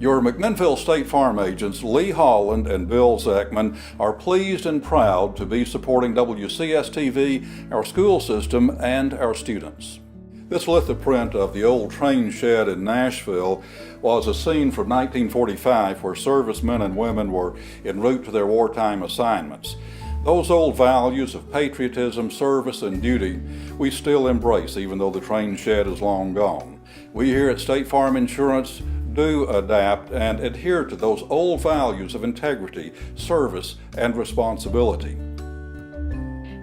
Your McMinnville State Farm agents Lee Holland and Bill Zachman are pleased and proud to be supporting WCS-TV, our school system, and our students. This lithoprint of the old train shed in Nashville was a scene from 1945 where servicemen and women were en route to their wartime assignments. Those old values of patriotism, service, and duty we still embrace even though the train shed is long gone. We here at State Farm Insurance do adapt and adhere to those old values of integrity, service, and responsibility.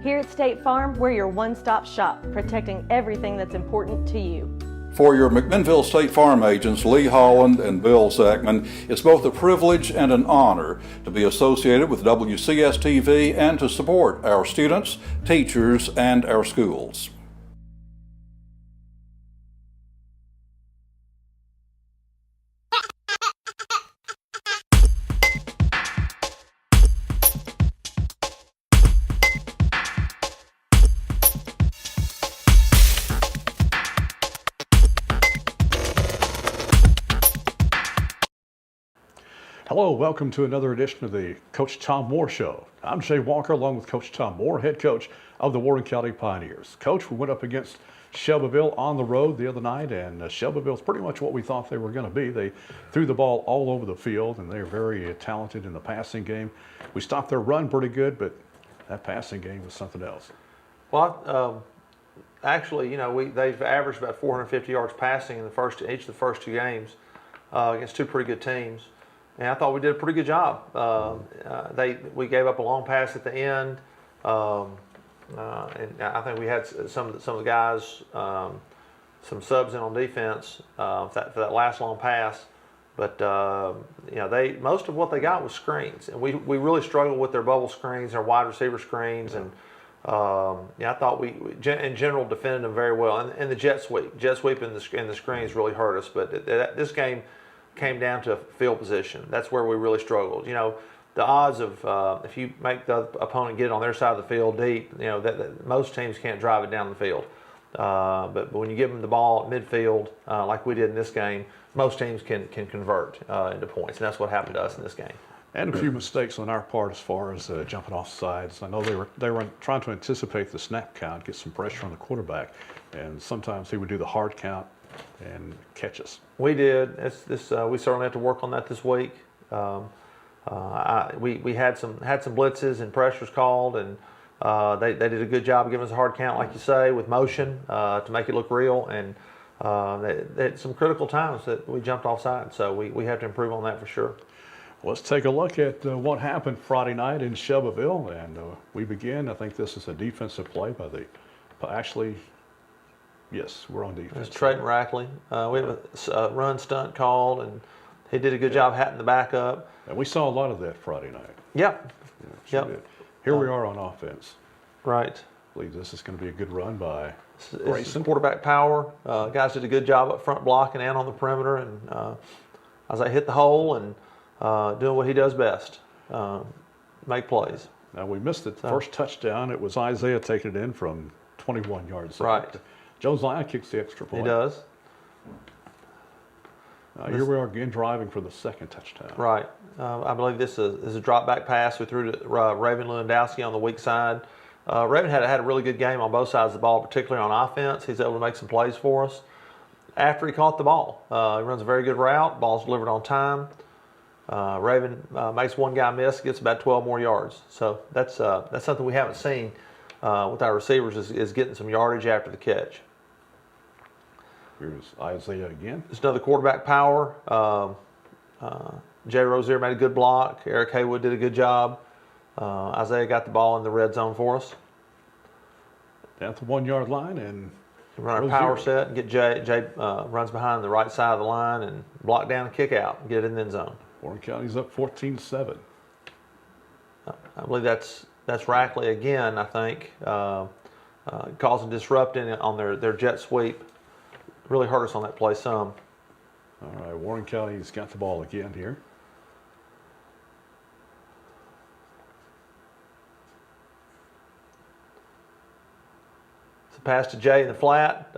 Here at State Farm, we're your one-stop shop, protecting everything that's important to you. For your McMinnville State Farm agents Lee Holland and Bill Zachman, it's both a privilege and an honor to be associated with WCS-TV and to support our students, teachers, and our schools. Hello, welcome to another edition of the Coach Tom Moore Show. I'm Jay Walker along with Coach Tom Moore, head coach of the Warren County Pioneers. Coach, we went up against Shelbyville on the road the other night, and Shelbyville's pretty much what we thought they were going to be. They threw the ball all over the field, and they're very talented in the passing game. We stopped their run pretty good, but that passing game was something else. Well, actually, they've averaged about 450 yards passing in each of the first two games against two pretty good teams. And I thought we did a pretty good job. We gave up a long pass at the end, and I think we had some of the guys, some subs in on defense for that last long pass. But most of what they got was screens, and we really struggled with their bubble screens, their wide receiver screens, and I thought we in general defended them very well. And the jet sweep in the screens really hurt us. But this game came down to field position. That's where we really struggled. The odds of if you make the opponent get on their side of the field deep, that most teams can't drive it down the field. But when you give them the ball at midfield, like we did in this game, most teams can convert into points, and that's what happened to us in this game. And a few mistakes on our part as far as jumping off sides. I know they were trying to anticipate the snap count, get some pressure on the quarterback, and sometimes he would do the hard count and catch us. We did. We certainly have to work on that this week. We had some blitzes and pressures called, and they did a good job of giving us a hard count, like you say, with motion to make it look real. And they had some critical times that we jumped offside, so we have to improve on that for sure. Let's take a look at what happened Friday night in Shelbyville, and we begin. I think this is a defensive play by yes, we're on defense. It's Trayton Rackley. We have a run stunt called, and he did a good job hatting the back up. And we saw a lot of that Friday night. Yep. Yeah, sure did. Here we are on offense. Right. I believe this is going to be a good run by Grayson. Quarterback power. Guys did a good job up front blocking and on the perimeter, and as I hit the hole and doing what he does best, make plays. Now we missed it. First touchdown, it was Isaiah taking it in from 21 yards. Right. Joe Zion kicks the extra point. He does. Here we are again driving for the second touchdown. Right. I believe this is a drop back pass we threw to Raven Lewandowski on the weak side. Raven had a really good game on both sides of the ball, particularly on offense. He's able to make some plays for us. After he caught the ball, he runs a very good route. Ball's delivered on time. Raven makes one guy miss, gets about 12 more yards. So that's something we haven't seen with our receivers is getting some yardage after the catch. Here's Isaiah again. There's another quarterback power. Jay Rozier made a good block. Eric Haywood did a good job. Isaiah got the ball in the red zone for us. Down to the 1 yard line and run our power set and get Jay. Jay runs behind the right side of the line and block down and kick out and get it in the end zone. Warren County's up 14-7. I believe that's Rackley again, I think, causing disrupting on their jet sweep. Really hurt us on that play some. All right, Warren County's got the ball again here. It's a pass to Jay in the flat.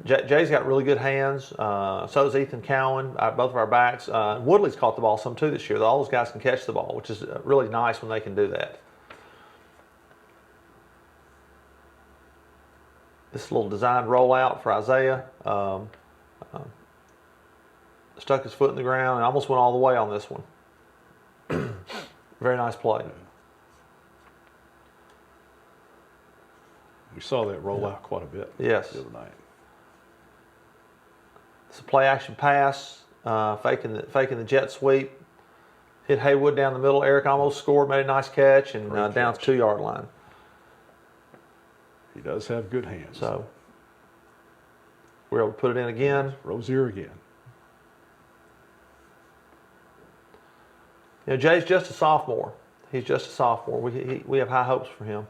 Jay's got really good hands. So does Ethan Cowan, both of our backs. Woodley's caught the ball some too this year. All those guys can catch the ball, which is really nice when they can do that. This little designed rollout for Isaiah. Stuck his foot in the ground and almost went all the way on this one. Very nice play. We saw that roll out quite a bit Yes. the other night. It's a play action pass, faking the jet sweep. Hit Haywood down the middle. Eric almost scored, made a nice catch, and down to 2-yard line. He does have good hands. So we're able to put it in again. Rozier again. You know, Jay's just a sophomore. He's just a sophomore. We have high hopes for him.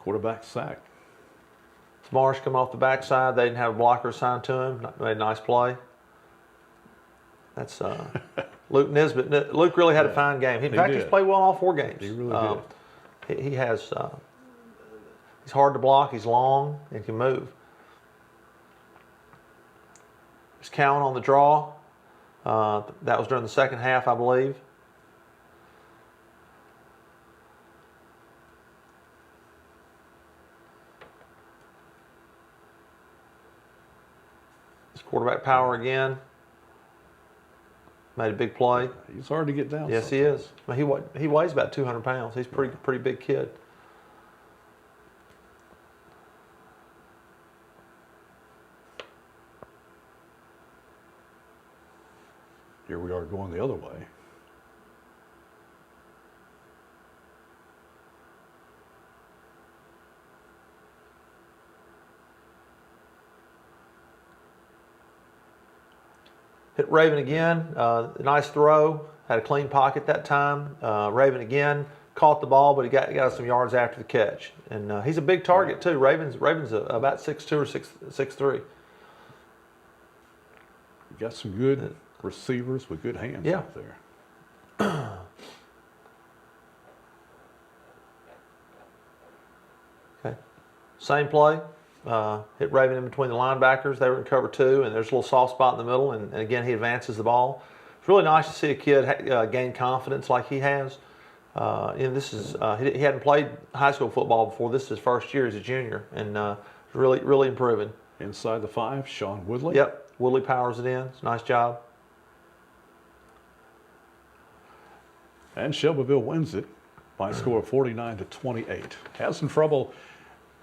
Quarterback sack. Marsh coming off the backside. They didn't have a blocker assigned to him. Made a nice play. That's Luke Nisbet. Luke really had a fine game. In fact, he's played well in all 4 games. He really did. He has. He's hard to block. He's long and can move. There's Cowan on the draw. That was during the second half, I believe. It's quarterback power again. Made a big play. He's hard to get down. Yes, he is. Well, he weighs about 200 pounds. He's pretty big kid. Here we are going the other way. Hit Raven again. Nice throw. Had a clean pocket that time. Raven again caught the ball, but he got us some yards after the catch. And he's a big target too. Raven's about 6'2" or 6'3". You got some good receivers with good hands out there. Okay. Same play. Hit Raven in between the linebackers. They were in cover 2, and there's a little soft spot in the middle, and again, he advances the ball. It's really nice to see a kid gain confidence like he has. And this is he hadn't played high school football before. This is his first year as a junior, and really improving. Inside the 5, Sean Woodley. Yep, Woodley powers it in. It's a nice job. And Shelbyville wins it by a score of 49-28. Had some trouble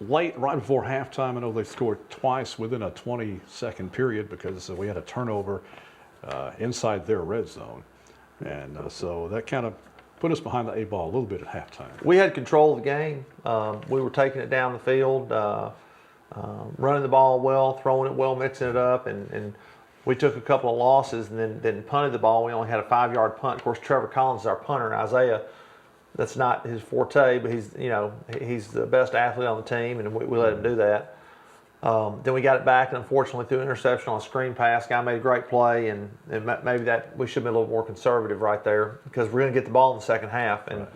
late, right before halftime. I know they scored twice within a 20-second period because we had a turnover inside their red zone. And so that kind of put us behind the 8 ball a little bit at halftime. We had control of the game. We were taking it down the field, running the ball well, throwing it well, mixing it up, and we took a couple of losses and then punted the ball. We only had a 5-yard punt. Of course, Trevor Collins is our punter, and Isaiah, that's not his forte, but he's the best athlete on the team, and we let him do that. Then we got it back, and unfortunately threw an interception on a screen pass. Guy made a great play, and maybe that we should have been a little more conservative right there because we're going to get the ball in the second half and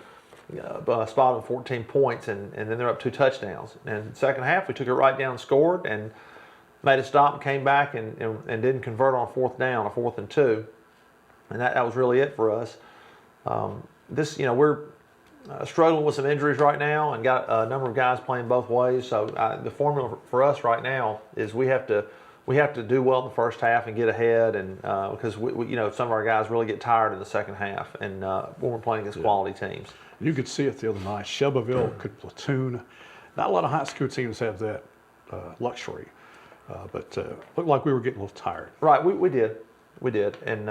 spot them 14 points, and then they're up 2 touchdowns. And second half, we took it right down and scored and made a stop and came back and didn't convert on a 4th down, a 4th and 2, and that was really it for us. We're struggling with some injuries right now and got a number of guys playing both ways. So the formula for us right now is we have to do well in the first half and get ahead, and because we some of our guys really get tired in the second half, and when we're playing against quality teams. You could see it the other night. Shelbyville could platoon. Not a lot of high school teams have that luxury, but looked like we were getting a little tired. Right, we did, and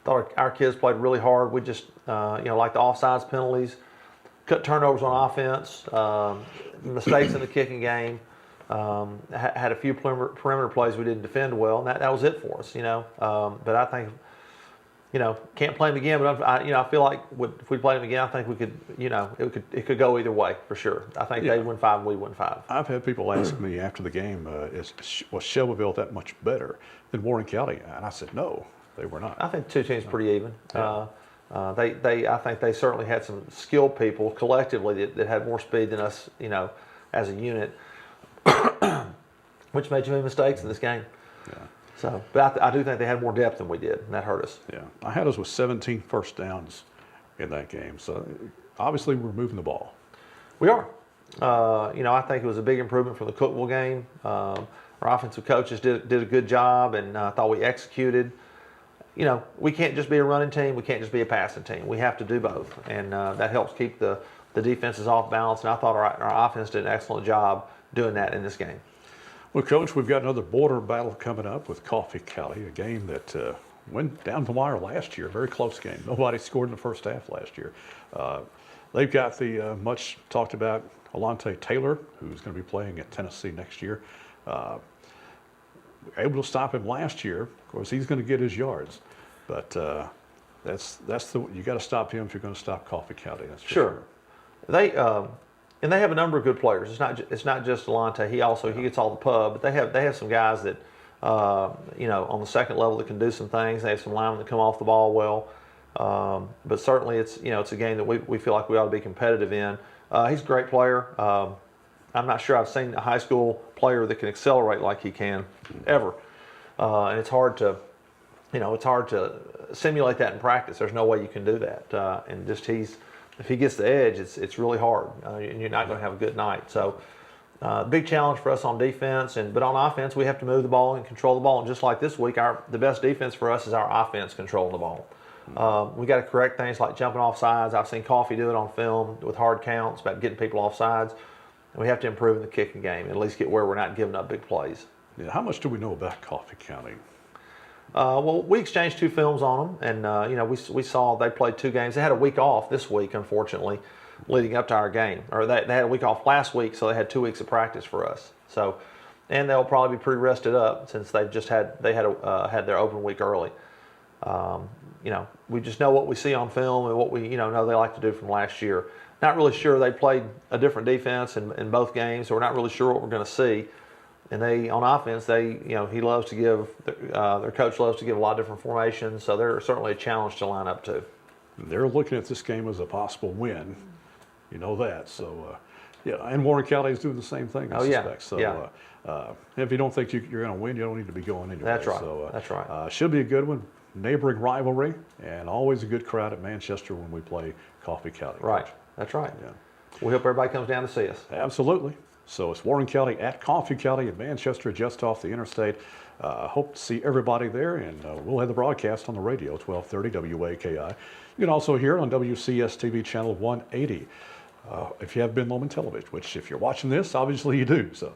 thought our kids played really hard. We just like the offsides penalties, cut turnovers on offense, mistakes in the kicking game. Had a few perimeter plays we didn't defend well, and that was it for us. But I think can't play them again. But I feel like if we played them again, I think we could. It could go either way for sure. I think they win 5 and we win 5. I've had people ask me after the game, was Shelbyville that much better than Warren County? And I said no, they were not. I think the 2 teams pretty even. Yeah. I think they certainly had some skilled people collectively that had more speed than us. As a unit. which made too many mistakes in this game. Yeah. So, but I do think they had more depth than we did, and that hurt us. Yeah. I had us with 17 first downs in that game. So obviously we're moving the ball. We are. I think it was a big improvement from the Cookville game. Our offensive coaches did a good job, and I thought we executed. We can't just be a running team. We can't just be a passing team. We have to do both, and that helps keep the defenses off balance. And I thought our offense did an excellent job doing that in this game. Well, Coach, we've got another border battle coming up with Coffee County, a game that went down the wire last year, a very close game. Nobody scored in the first half last year. They've got the much talked about Alante Taylor, who's going to be playing at Tennessee next year. Able to stop him last year. Of course, he's going to get his yards, but you got to stop him if you're going to stop Coffee County. That's for sure. They have a number of good players. It's not just Alante. He gets all the pub, but they have some guys that on the second level that can do some things. They have some linemen that come off the ball well. But certainly it's a game that we feel like we ought to be competitive in. He's a great player. I'm not sure I've seen a high school player that can accelerate like he can ever. And it's hard to simulate that in practice. There's no way you can do that. And just if he gets the edge, it's really hard, and you're not going to have a good night. So, big challenge for us on defense, but on offense, we have to move the ball and control the ball. And just like this week, the best defense for us is our offense controlling the ball. We got to correct things like jumping off sides. I've seen Coffee do it on film with hard counts about getting people off sides. And we have to improve in the kicking game, at least get where we're not giving up big plays. Yeah, how much do we know about Coffee County? Well, we exchanged 2 films on them, and we saw they played 2 games. They had a week off this week, unfortunately, leading up to our game. Or they had a week off last week, so they had 2 weeks of practice for us. So, and they'll probably be pretty rested up since they've just had their open week early. We just know what we see on film and what we know they like to do from last year. Not really sure. They played a different defense in both games, so we're not really sure what we're going to see. And on offense, he loves to give, their coach loves to give a lot of different formations, so they're certainly a challenge to line up to. They're looking at this game as a possible win. You know that. So, and Warren County is doing the same thing, I suspect. So, if you don't think you're going to win, you don't need to be going anyway. That's right. So, that's right. Should be a good one. Neighboring rivalry, and always a good crowd at Manchester when we play Coffee County. Right. That's right. Yeah. We hope everybody comes down to see us. Absolutely. So it's Warren County at Coffee County in Manchester, just off the interstate. Hope to see everybody there, and we'll have the broadcast on the radio, 1230 WAKI. You can also hear it on WCS-TV channel 180 if you have Ben Lomond Television, which if you're watching this, obviously you do. So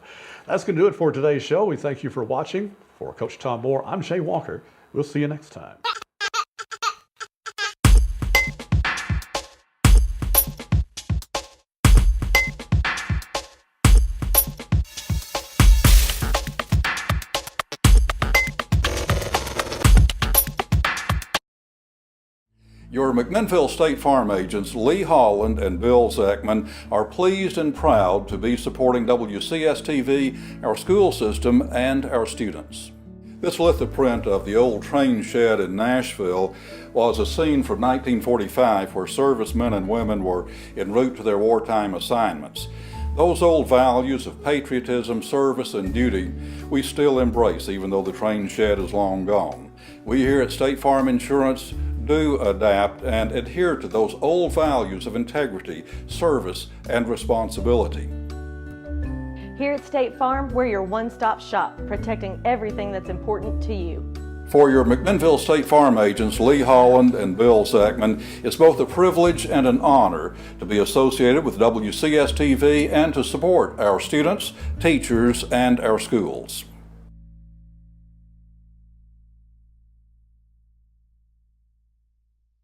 that's going to do it for today's show. We thank you for watching. For Coach Tom Moore, I'm Jay Walker. We'll see you next time. Your McMinnville State Farm agents Lee Holland and Bill Zachman are pleased and proud to be supporting WCS-TV, our school system, and our students. This lithoprint of the old train shed in Nashville was a scene from 1945 where servicemen and women were en route to their wartime assignments. Those old values of patriotism, service, and duty we still embrace even though the train shed is long gone. We here at State Farm Insurance do adapt and adhere to those old values of integrity, service, and responsibility. Here at State Farm, we're your one-stop shop, protecting everything that's important to you. For your McMinnville State Farm agents Lee Holland and Bill Zachman, it's both a privilege and an honor to be associated with WCS-TV and to support our students, teachers, and our schools.